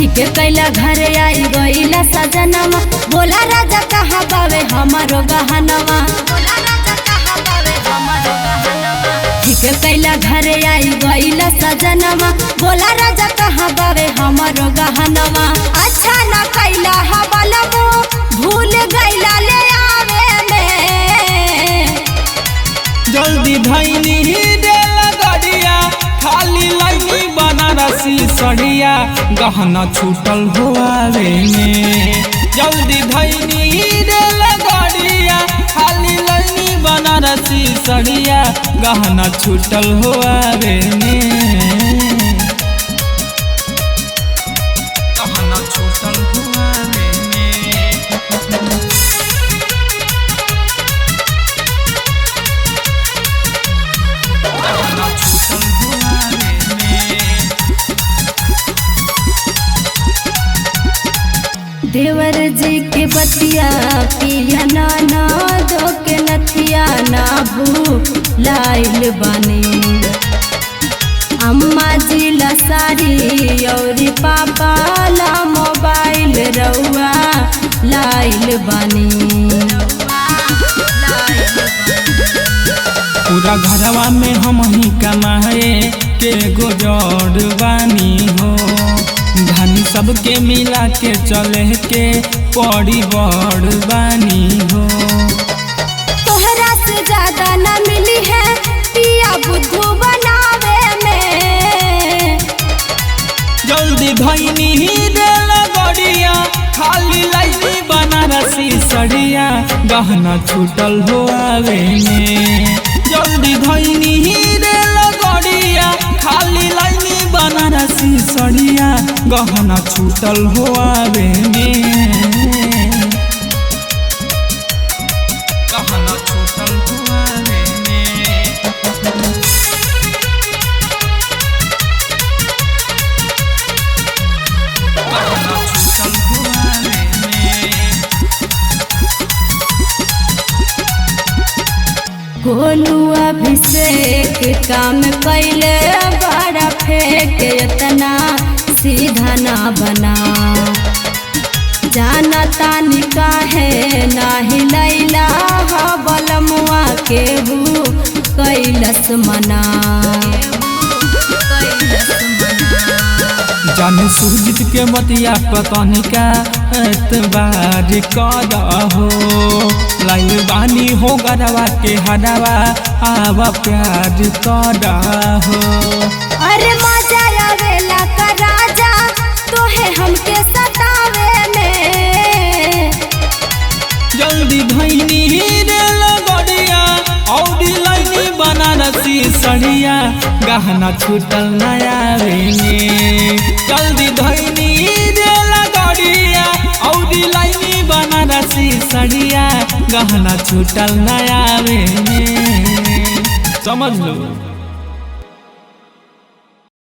ठीक कैला घरे आई गईला सजनवा, बोला राजा कहाँ बावे हमारो गहनवा। ठीक कैला घरे आई गईला सजनवा, बोला राजा कहाँ बावे हमारो गहनवा। अच्छा ना कैला हवालमो भूल गईला ले आवे में। जल्दी धैनी देला गड़िया, खाली लाइनी बनारसी सड़िया, गहना छूटल होआवे में। जल्दी धैनी देला गड़िया, खाली लाइनी बनारसी सड़िया, गहना छूटल होआवे में। गहना छूटल होआवे में। गहना छूटल होआवे में। देवर जी के बतिया पिया नाना दो के नथिया ना भूलाइल बानी। अम्मा जी ला साड़ी और पापा ला मोबाइल रउआ लाइल बानी। पूरा घरवा में हम ही कमाए के गुजर बानी हो, धनी सबके मिला के चले के पड़ी बड़ बानी हो। तोहरा से ज्यादा न मिली है पिया बुद्धू बनावे में। जल्दी धैनी ही देला गड़िया, खाली लाइनी बनारसी सड़िया, गहना छूटल होआवे में। जल्दी धैनी ही देला गड़िया, खाली लाइनी बनारसी सड़िया, गहना छूटल होआवे में। गहना छूटल होआवे में। गहना छूटल होआवे में। गोलू अभिषेक काम कैले बड़ा फेंक इतना सीधा ना बना। जाना तानी काहे नाही लैला बलमुआ के हु कैलस मना। जाने सुरजीत के बतिया पतनी का एतबार कदा हो, लाइल बानी हो गरवा के हरवा, आवा प्यार कदा हो। अरे मजा आवेला का राजा तोहे हमके सतावे में। जल्दी धैनी देला गड़िया, औरी लाइनी बनारसी सड़िया, गहना छूटल नयावे में। जल्दी धैनी देला गड़िया, औरी लाइनी बनारसी सड़िया, गहना छूटल नयावे में। समझ लो।